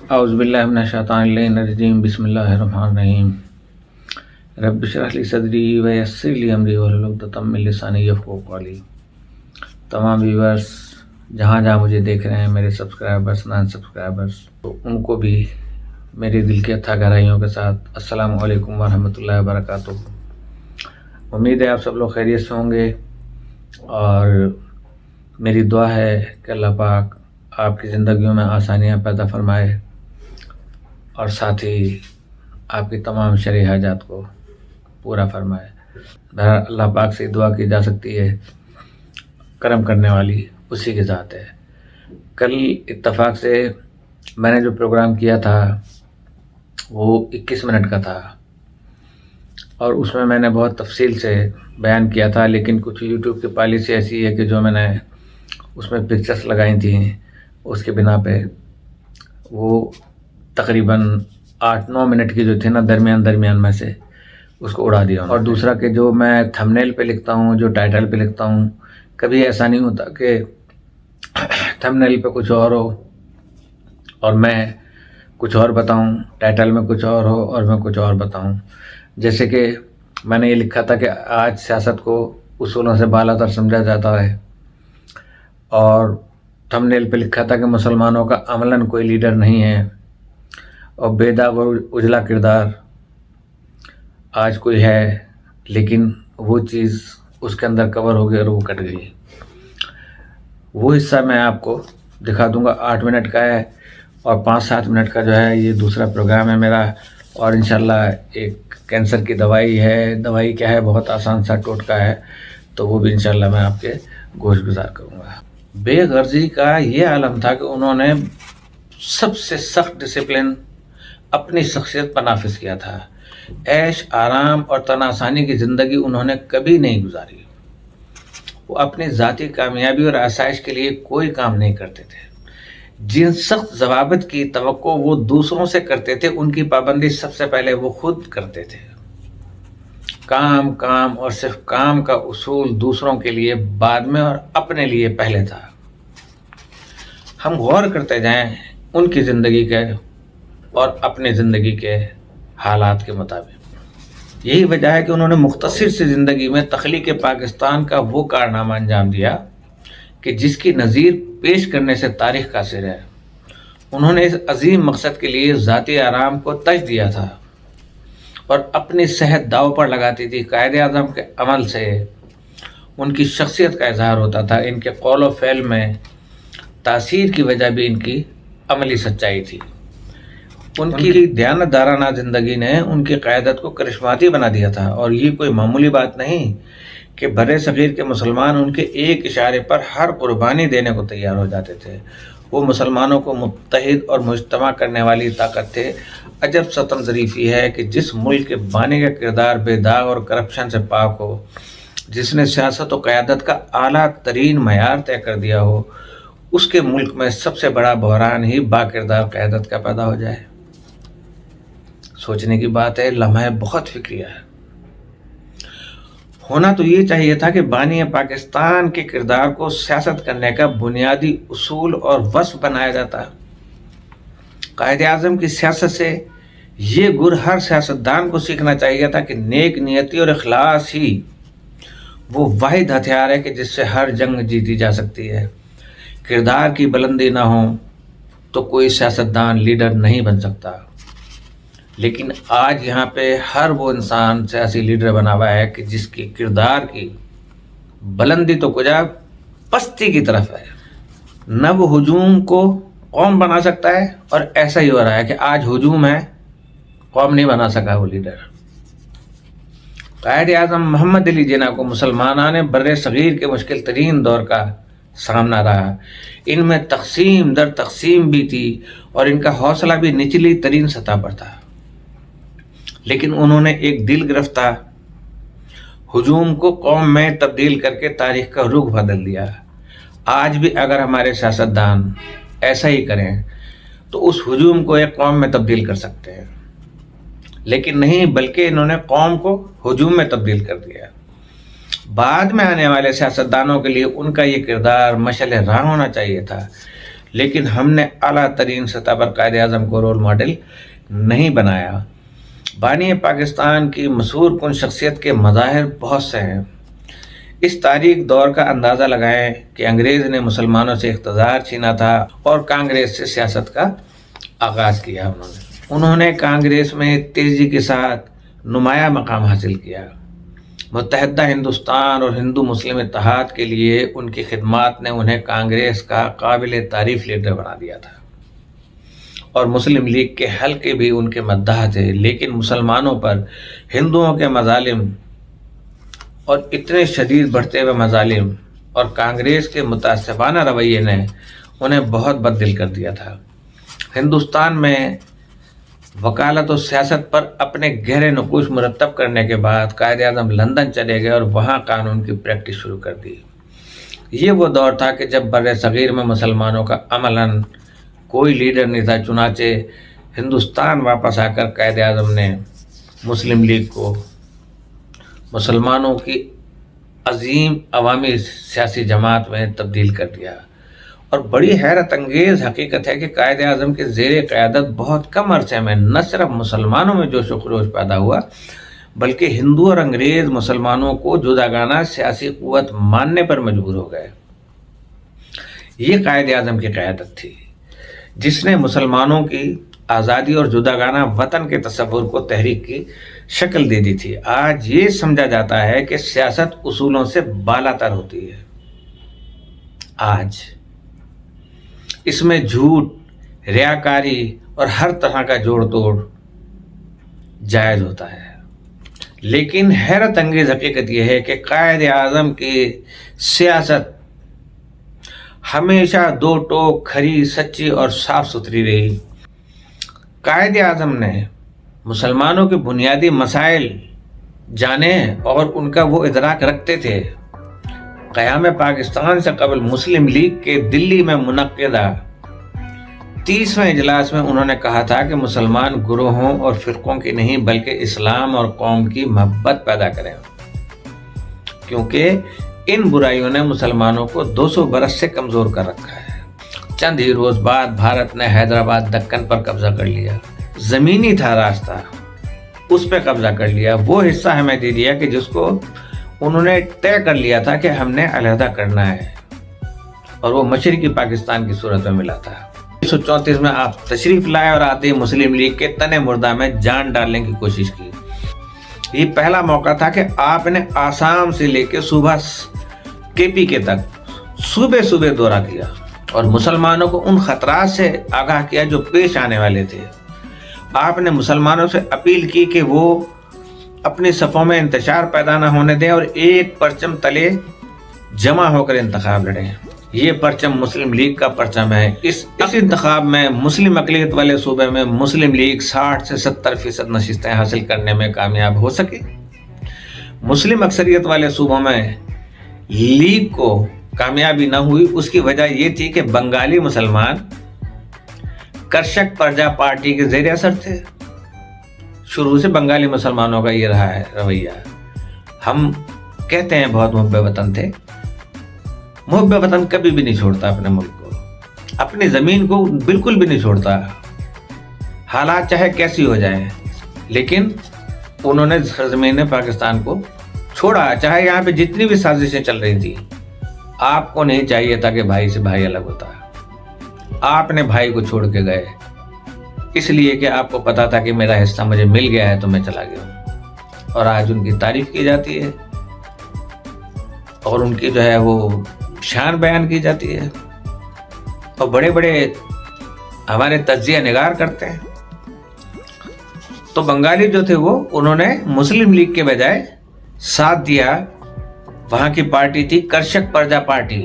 اعوذ باللہ من الشیطان الرجیم بسم اللہ الرحمن الرحیم رب اشرح لی صدری ویسر لی امری واحلل عقدۃ من لسانی یفقہوا قولی۔ تمام ویورز جہاں جہاں مجھے دیکھ رہے ہیں، میرے سبسکرائبرز، نان سبسکرائبرز، تو ان کو بھی میرے دل کی اتھا گہرائیوں کے ساتھ السلام علیکم ورحمۃ اللہ وبرکاتہ۔ امید ہے آپ سب لوگ خیریت سے ہوں گے، اور میری دعا ہے کہ اللہ پاک آپ کی زندگیوں میں آسانیاں پیدا فرمائے اور ساتھ ہی آپ کی تمام شرعی حاجات کو پورا فرمائے۔ بہرحال اللہ پاک سے دعا کی جا سکتی ہے، کرم کرنے والی اسی کی ذات ہے۔ کل اتفاق سے میں نے جو پروگرام کیا تھا وہ 21 منٹ کا تھا، اور اس میں نے بہت تفصیل سے بیان کیا تھا، لیکن کچھ یوٹیوب کی پالیسی ایسی ہے کہ جو میں نے اس میں پکچرز لگائی تھیں، اس کے بنا پہ وہ تقریباً 8-9 منٹ کی جو تھی نا، درمیان میں سے اس کو اڑا دیا۔ اور دوسرا کہ جو میں تھمبنیل پہ لکھتا ہوں، جو ٹائٹل پہ لکھتا ہوں، کبھی ایسا نہیں ہوتا کہ تھمبنیل پہ کچھ اور ہو اور میں کچھ اور بتاؤں، ٹائٹل میں کچھ اور ہو اور میں کچھ اور بتاؤں۔ جیسے کہ میں نے یہ لکھا تھا کہ آج سیاست کو اصولوں سے بالاتر سمجھا جاتا ہے، اور تھمبنیل پہ لکھا تھا کہ مسلمانوں کا عملاً کوئی لیڈر نہیں ہے، اور بے داغ اور اجلا کردار آج کوئی ہے، لیکن وہ چیز اس کے اندر کور ہو گئی اور وہ کٹ گئی۔ وہ حصہ میں آپ کو دکھا دوں گا، 8 منٹ کا ہے، اور 5-7 منٹ کا جو ہے یہ دوسرا پروگرام ہے میرا۔ اور انشاءاللہ ایک کینسر کی دوائی ہے، دوائی کیا ہے، بہت آسان سا ٹوٹکا ہے، تو وہ بھی انشاءاللہ میں آپ کے گوش گزار کروں گا۔ بے غرضی کا یہ عالم تھا کہ انہوں نے سب سے سخت ڈسپلن اپنی شخصیت پر نافذ کیا تھا۔ عیش آرام اور تناسانی کی زندگی انہوں نے کبھی نہیں گزاری۔ وہ اپنی ذاتی کامیابی اور آسائش کے لیے کوئی کام نہیں کرتے تھے۔ جن سخت ضوابط کی توقع وہ دوسروں سے کرتے تھے، ان کی پابندی سب سے پہلے وہ خود کرتے تھے۔ کام اور صرف کام کا اصول دوسروں کے لیے بعد میں اور اپنے لیے پہلے تھا۔ ہم غور کرتے جائیں ان کی زندگی کے اور اپنی زندگی کے حالات کے مطابق۔ یہی وجہ ہے کہ انہوں نے مختصر سی زندگی میں تخلیق پاکستان کا وہ کارنامہ انجام دیا کہ جس کی نظیر پیش کرنے سے تاریخ قاصر ہے۔ انہوں نے اس عظیم مقصد کے لیے ذاتی آرام کو ترجیح دیا تھا اور اپنی صحت داؤ پر لگاتی تھی۔ قائد اعظم کے عمل سے ان کی شخصیت کا اظہار ہوتا تھا، ان کے قول و فعل میں تاثیر کی وجہ بھی ان کی عملی سچائی تھی۔ ان کی دیانتدارانہ زندگی نے ان کی قیادت کو کرشماتی بنا دیا تھا، اور یہ کوئی معمولی بات نہیں کہ بر صغیر کے مسلمان ان کے ایک اشارے پر ہر قربانی دینے کو تیار ہو جاتے تھے۔ وہ مسلمانوں کو متحد اور مجتمع کرنے والی طاقت تھے۔ عجب ستم ظریفی ہے کہ جس ملک کے بانی کا کردار بے داغ اور کرپشن سے پاک ہو، جس نے سیاست و قیادت کا اعلیٰ ترین معیار طے کر دیا ہو، اس کے ملک میں سب سے بڑا بحران ہی با کردار قیادت کا پیدا ہو جائے۔ سوچنے کی بات ہے، لمحہ بہت فکریہ ہے۔ ہونا تو یہ چاہیے تھا کہ بانی پاکستان کے کردار کو سیاست کرنے کا بنیادی اصول اور وصف بنایا جاتا۔ قائد اعظم کی سیاست سے یہ گر ہر سیاستدان کو سیکھنا چاہیے تھا کہ نیک نیتی اور اخلاص ہی وہ واحد ہتھیار ہے کہ جس سے ہر جنگ جیتی جا سکتی ہے۔ کردار کی بلندی نہ ہو تو کوئی سیاستدان لیڈر نہیں بن سکتا، لیکن آج یہاں پہ ہر وہ انسان سیاسی لیڈر بنا ہوا ہے کہ جس کی کردار کی بلندی تو کجا پستی کی طرف ہے۔ نہ وہ ہجوم کو قوم بنا سکتا ہے، اور ایسا ہی ہو رہا ہے کہ آج ہجوم ہے، قوم نہیں بنا سکا وہ لیڈر۔ قائد اعظم محمد علی جناح کو مسلمانان بر صغیر کے مشکل ترین دور کا سامنا رہا۔ ان میں تقسیم در تقسیم بھی تھی، اور ان کا حوصلہ بھی نچلی ترین سطح پر تھا، لیکن انہوں نے ایک دل گرفتہ ہجوم کو قوم میں تبدیل کر کے تاریخ کا رخ بدل دیا۔ آج بھی اگر ہمارے سیاستدان ایسا ہی کریں تو اس ہجوم کو ایک قوم میں تبدیل کر سکتے ہیں، لیکن نہیں، بلکہ انہوں نے قوم کو ہجوم میں تبدیل کر دیا۔ بعد میں آنے والے سیاستدانوں کے لیے ان کا یہ کردار مشعل راہ ہونا چاہیے تھا، لیکن ہم نے اعلیٰ ترین سطح پر قائد اعظم کو رول ماڈل نہیں بنایا۔ بانی پاکستان کی مسحور کن شخصیت کے مظاہر بہت سے ہیں۔ اس تاریخ دور کا اندازہ لگائیں کہ انگریز نے مسلمانوں سے اقتدار چھینا تھا اور کانگریس سے سیاست کا آغاز کیا۔ انہوں نے کانگریس میں تیزی کے ساتھ نمایاں مقام حاصل کیا۔ متحدہ ہندوستان اور ہندو مسلم اتحاد کے لیے ان کی خدمات نے انہیں کانگریس کا قابل تعریف لیڈر بنا دیا تھا، اور مسلم لیگ کے حلقے بھی ان کے مداح تھے۔ لیکن مسلمانوں پر ہندوؤں کے مظالم اور اتنے شدید بڑھتے ہوئے مظالم اور کانگریس کے متعصبانہ رویے نے انہیں بہت بد دل کر دیا تھا۔ ہندوستان میں وکالت و سیاست پر اپنے گہرے نقوش مرتب کرنے کے بعد قائد اعظم لندن چلے گئے اور وہاں قانون کی پریکٹس شروع کر دی۔ یہ وہ دور تھا کہ جب بر صغیر میں مسلمانوں کا عملاً کوئی لیڈر نہیں تھا۔ چنانچہ ہندوستان واپس آ کر قائد اعظم نے مسلم لیگ کو مسلمانوں کی عظیم عوامی سیاسی جماعت میں تبدیل کر دیا۔ اور بڑی حیرت انگیز حقیقت ہے کہ قائد اعظم کے زیر قیادت بہت کم عرصے میں نہ صرف مسلمانوں میں جوش و خروش پیدا ہوا، بلکہ ہندو اور انگریز مسلمانوں کو جداگانہ سیاسی قوت ماننے پر مجبور ہو گئے۔ یہ قائد اعظم کی قیادت تھی جس نے مسلمانوں کی آزادی اور جداگانہ وطن کے تصور کو تحریک کی شکل دے دی تھی۔ آج یہ سمجھا جاتا ہے کہ سیاست اصولوں سے بالاتر ہوتی ہے۔ آج اس میں جھوٹ، ریاکاری اور ہر طرح کا جوڑ توڑ جائز ہوتا ہے۔ لیکن حیرت انگیز حقیقت یہ ہے کہ قائد اعظم کی سیاست ہمیشہ دو ٹوک، کھری، سچی اور صاف ستھری رہی۔ قائد اعظم نے مسلمانوں کے بنیادی مسائل جانے اور ان کا وہ ادراک رکھتے تھے۔ قیام پاکستان سے قبل مسلم لیگ کے دلی میں منعقدہ 30ویں اجلاس میں انہوں نے کہا تھا کہ مسلمان گروہوں اور فرقوں کی نہیں بلکہ اسلام اور قوم کی محبت پیدا کریں، کیونکہ ان برائیوں نے مسلمانوں کو 200 برس سے کمزور کر رکھا ہے۔ چند ہی روز بعد بھارت نے حیدرآباد دکن پر قبضہ کر لیا۔ زمینی تھا راستہ، اس پہ قبضہ کر لیا۔ وہ حصہ ہمیں دے دیا کہ جس کو انہوں نے طے کر لیا تھا کہ ہم نے علیحدہ کرنا ہے، اور وہ مشرقی پاکستان کی صورت میں ملا تھا۔ 1934 میں آپ تشریف لائے اور آتے ہی مسلم لیگ کے تنے مردہ میں جان ڈالنے کی کوشش کی۔ یہ پہلا موقع تھا کہ آپ نے آسام سے لے کے صوبہ KP کے تک صوبے دورہ کیا اور مسلمانوں کو ان خطرات سے آگاہ کیا جو پیش آنے والے تھے۔ آپ نے مسلمانوں سے اپیل کی کہ وہ اپنی صفوں میں انتشار پیدا نہ ہونے دیں اور ایک پرچم تلے جمع ہو کر انتخاب لڑیں۔ یہ پرچم مسلم لیگ کا پرچم ہے۔ اس انتخاب میں مسلم اقلیت والے صوبے میں مسلم لیگ 60 سے 70% نشستیں حاصل کرنے میں کامیاب ہو سکی۔ مسلم اکثریت والے صوبوں میں لیگ کو کامیابی نہ ہوئی۔ اس کی وجہ یہ تھی کہ بنگالی مسلمان کرشک پرجا پارٹی کے زیر اثر تھے۔ شروع سے بنگالی مسلمانوں کا یہ رہا ہے رویہ۔ ہم کہتے ہیں بہت محب وطن تھے۔ محب وطن کبھی بھی نہیں چھوڑتا اپنے ملک کو، اپنی زمین کو بالکل بھی نہیں چھوڑتا، حالات چاہے کیسی ہو جائیں، لیکن انہوں نے سرزمین پاکستان کو چھوڑا، چاہے یہاں پہ جتنی بھی سازشیں چل رہی تھی۔ آپ کو نہیں چاہیے تھا کہ بھائی سے بھائی الگ ہوتا، آپ نے بھائی کو چھوڑ کے گئے، اس لیے کہ آپ کو پتا تھا کہ میرا حصہ مجھے مل گیا ہے تو میں چلا گیا ہوں۔ اور آج ان کی تعریف کی جاتی ہے اور ان کی جو ہے وہ شان بیان کی جاتی ہے، اور بڑے بڑے ہمارے تجزیہ نگار کرتے ہیں۔ تو بنگالی جو تھے وہ انہوں نے مسلم لیگ کے بجائے ساتھ دیا، وہاں کی پارٹی تھی کرشک پرجا پارٹی۔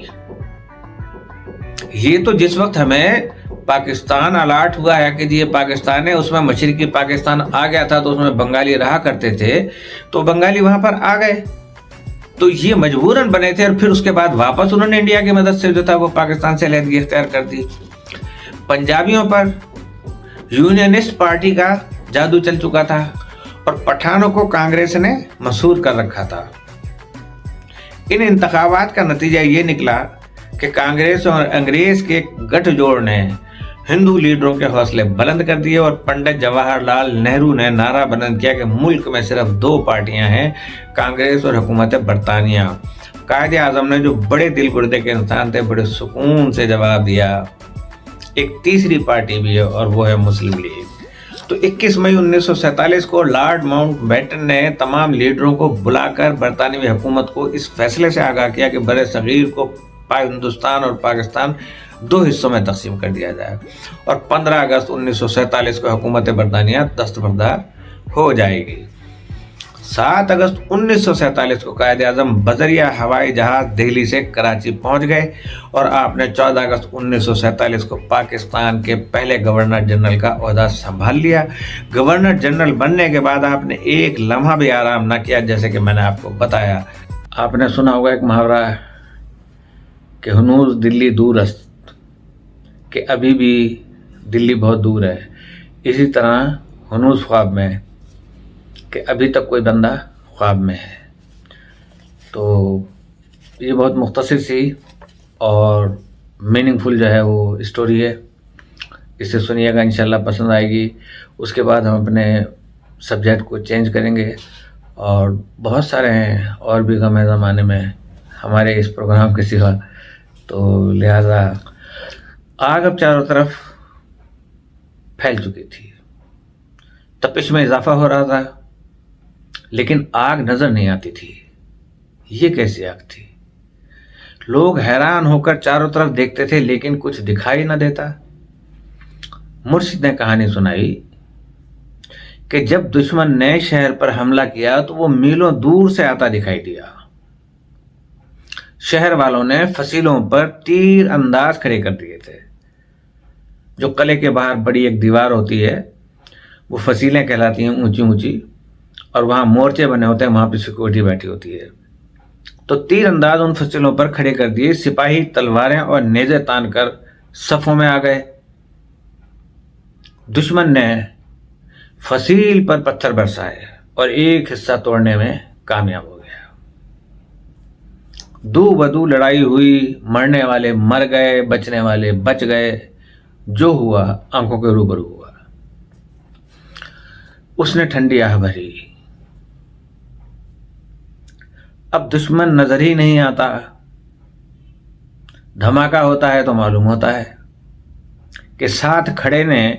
یہ تو جس وقت ہمیں پاکستان الاٹ ہوا ہے کہ یہ پاکستان ہے، اس میں مشرقی پاکستان آ گیا تھا تو اس میں بنگالی رہا کرتے تھے، تو بنگالی وہاں پر آ گئے، تو یہ مجبوراً بنے تھے، اور پھر اس کے بعد واپس انہوں نے انڈیا کی مدد سے جو تھا وہ پاکستان سے علیحدگی اختیار کر دی۔ پنجابیوں پر یونینسٹ پارٹی کا جادو چل چکا تھا اور پٹھانوں کو کانگریس نے مسحور کر رکھا تھا۔ ان انتخابات کا نتیجہ یہ نکلا کہ کانگریس اور انگریز کے گٹھ نے ہندو لیڈروں کے حوصلے بلند کر دیے اور پنڈت جواہر لال نہرو نے نعرہ بلند کیا کہ ملک میں صرف 2 پارٹیاں ہیں، کانگریس اور حکومت برطانیہ۔ قائد اعظم نے جو بڑے دل گردے کے انسان تھے بڑے سکون سے جواب دیا، ایک تیسری پارٹی بھی ہے اور وہ ہے مسلم لیگ۔ تو 21 مئی 1947 کو لارڈ ماؤنٹ بیٹن نے تمام لیڈروں کو بلا کر برطانوی حکومت کو اس فیصلے سے آگاہ کیا کہ بر صغیر کو ہندوستان اور پاکستان 2 حصوں میں تقسیم کر دیا جائے اور 15 اگست 1947 کو حکومت برطانیہ دستبردار ہو جائے گی۔ 7 اگست 1947 کو قائد اعظم بذریعہ ہوائی جہاز دہلی سے کراچی پہنچ گئے اور آپ نے 14 اگست 1947 کو پاکستان کے پہلے گورنر جنرل کا عہدہ سنبھال لیا۔ گورنر جنرل بننے کے بعد آپ نے ایک لمحہ بھی آرام نہ کیا، جیسے کہ میں نے آپ کو بتایا۔ آپ نے سنا ہوگا ایک محاورہ کہ ہنوز دلی دور است، کہ ابھی بھی دلی بہت دور ہے، اسی طرح ہنوز خواب میں، کہ ابھی تک کوئی بندہ خواب میں ہے۔ تو یہ بہت مختصر سی اور میننگ فل جو ہے وہ اسٹوری ہے، اسے سنیے گا، انشاءاللہ پسند آئے گی۔ اس کے بعد ہم اپنے سبجیکٹ کو چینج کریں گے، اور بہت سارے ہیں اور بھی غم زمانے میں ہمارے اس پروگرام کے سوا، تو لہذا آگ اب چاروں طرف پھیل چکی تھی، تپش میں اضافہ ہو رہا تھا، لیکن آگ نظر نہیں آتی تھی۔ یہ کیسی آگ تھی؟ لوگ حیران ہو کر چاروں طرف دیکھتے تھے لیکن کچھ دکھائی نہ دیتا۔ مرشد نے کہانی سنائی کہ جب دشمن نے شہر پر حملہ کیا تو وہ میلوں دور سے آتا دکھائی دیا۔ شہر والوں نے فصیلوں پر تیر انداز کھڑے کر دیے تھے۔ جو قلعے کے باہر بڑی ایک دیوار ہوتی ہے، وہ فصیلیں کہلاتی ہیں، اونچی اونچی، اور وہاں مورچے بنے ہوتے ہیں، وہاں پہ سیکورٹی بیٹھی ہوتی ہے۔ تو تیر انداز ان فصیلوں پر کھڑے کر دیے، سپاہی تلواریں اور نیزے تان کر صفوں میں آ گئے۔ دشمن نے فصیل پر پتھر برسائے اور ایک حصہ توڑنے میں کامیاب ہو گیا۔ دو بدو لڑائی ہوئی، مرنے والے مر گئے، بچنے والے بچ گئے، جو ہوا آنکھوں کے روبرو ہوا۔ اس نے ٹھنڈی آہ بھری، اب دشمن نظر ہی نہیں آتا، دھماکہ ہوتا ہے تو معلوم ہوتا ہے کہ ساتھ کھڑے نے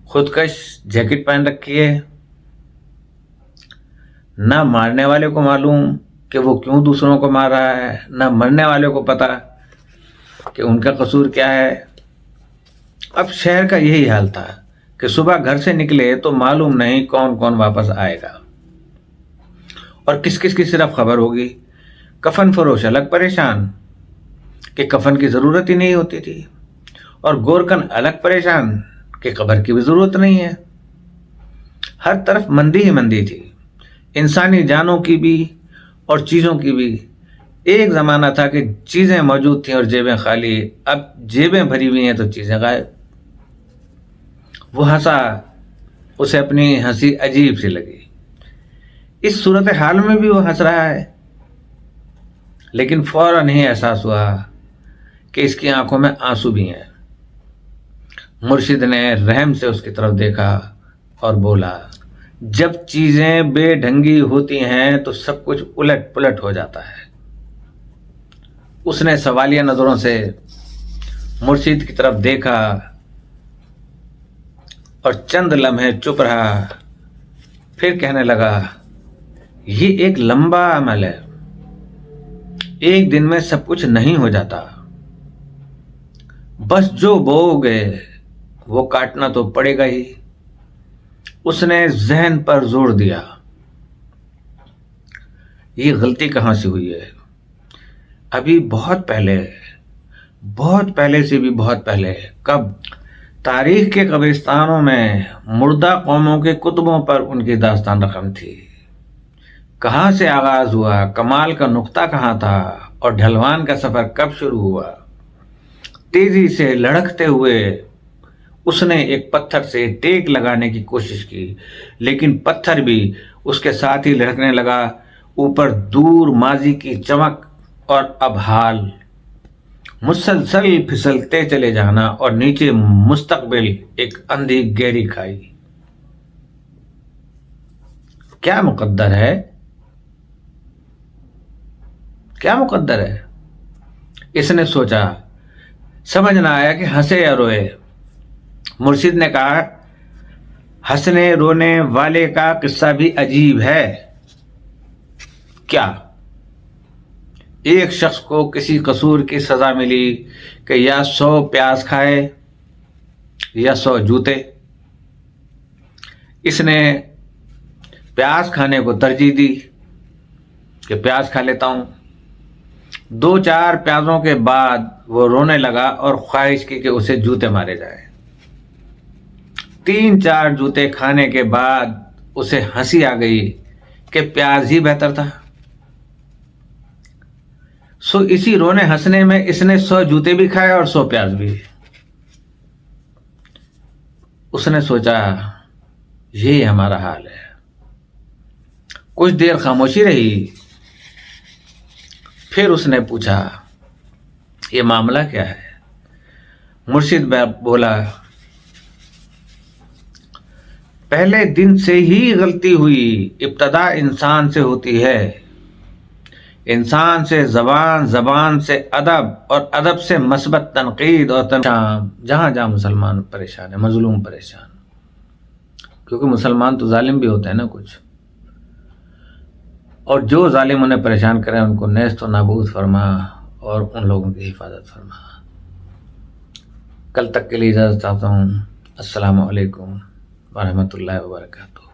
خودکش جیکٹ پہن رکھی ہے۔ نہ مارنے والے کو معلوم کہ وہ کیوں دوسروں کو مار رہا ہے، نہ مرنے والے کو پتا کہ ان کا قصور کیا ہے۔ اب شہر کا یہی حال تھا کہ صبح گھر سے نکلے تو معلوم نہیں کون کون واپس آئے گا اور کس کس کی صرف خبر ہوگی۔ کفن فروش الگ پریشان کہ کفن کی ضرورت ہی نہیں ہوتی تھی، اور گورکن الگ پریشان کہ قبر کی بھی ضرورت نہیں ہے۔ ہر طرف مندی ہی مندی تھی، انسانی جانوں کی بھی اور چیزوں کی بھی۔ ایک زمانہ تھا کہ چیزیں موجود تھیں اور جیبیں خالی، اب جیبیں بھری ہوئی ہیں تو چیزیں غائب۔ وہ ہنسا، اسے اپنی ہنسی عجیب سی لگی۔ اس صورتحال میں بھی وہ ہنس رہا ہے، لیکن فوراً ہی احساس ہوا کہ اس کی آنکھوں میں آنسو بھی ہیں۔ مرشد نے رحم سے اس کی طرف دیکھا اور بولا، جب چیزیں بے ڈھنگی ہوتی ہیں تو سب کچھ الٹ پلٹ ہو جاتا ہے۔ اس نے سوالیہ نظروں سے مرشد کی طرف دیکھا اور چند لمحے چپ رہا، پھر کہنے لگا، یہ ایک لمبا عمل ہے، ایک دن میں سب کچھ نہیں ہو جاتا، بس جو بو گئے وہ کاٹنا تو پڑے گا ہی۔ اس نے ذہن پر زور دیا، یہ غلطی کہاں سے ہوئی ہے؟ ابھی بہت پہلے سے بھی بہت پہلے۔ کب؟ تاریخ کے قبرستانوں میں مردہ قوموں کے کتبوں پر ان کی داستان رقم تھی۔ کہاں سے آغاز ہوا، کمال کا نقطہ کہاں تھا، اور ڈھلوان کا سفر کب شروع ہوا۔ تیزی سے لڑکتے ہوئے اس نے ایک پتھر سے ٹیک لگانے کی کوشش کی، لیکن پتھر بھی اس کے ساتھ ہی لڑکنے لگا۔ اوپر دور ماضی کی چمک اور اب حال۔ مسلسل پھسلتے چلے جانا اور نیچے مستقبل ایک اندھی گہری کھائی۔ کیا مقدر ہے، کیا مقدر ہے؟ اس نے سوچا، سمجھ نہ آیا کہ ہنسے یا روئے۔ مرشد نے کہا، ہنسنے رونے والے کا قصہ بھی عجیب ہے۔ کیا؟ ایک شخص کو کسی قصور کی سزا ملی کہ یا 100 پیاز کھائے یا 100 جوتے۔ اس نے پیاز کھانے کو ترجیح دی کہ پیاز کھا لیتا ہوں۔ 2-4 پیازوں کے بعد وہ رونے لگا اور خواہش کی کہ اسے جوتے مارے جائے۔ 3-4 جوتے کھانے کے بعد اسے ہنسی آ گئی کہ پیاز ہی بہتر تھا۔ سو اسی رونے ہنسنے میں اس نے 100 جوتے بھی کھائے اور 100 پیاز بھی۔ اس نے سوچا، یہی ہمارا حال ہے۔ کچھ دیر خاموشی رہی، پھر اس نے پوچھا، یہ معاملہ کیا ہے؟ مرشد بولا، پہلے دن سے ہی غلطی ہوئی۔ ابتدا انسان سے ہوتی ہے، انسان سے زبان، زبان سے ادب اور ادب سے مثبت تنقید اور جہاں جہاں مسلمان پریشان ہے، مظلوم پریشان، کیونکہ مسلمان تو ظالم بھی ہوتے ہیں نا کچھ، اور جو ظالم انہیں پریشان کریں ان کو نیست و نابود فرما اور ان لوگوں کی حفاظت فرما۔ کل تک کے لیے اجازت چاہتا ہوں۔ السلام علیکم ورحمۃ اللہ وبرکاتہ۔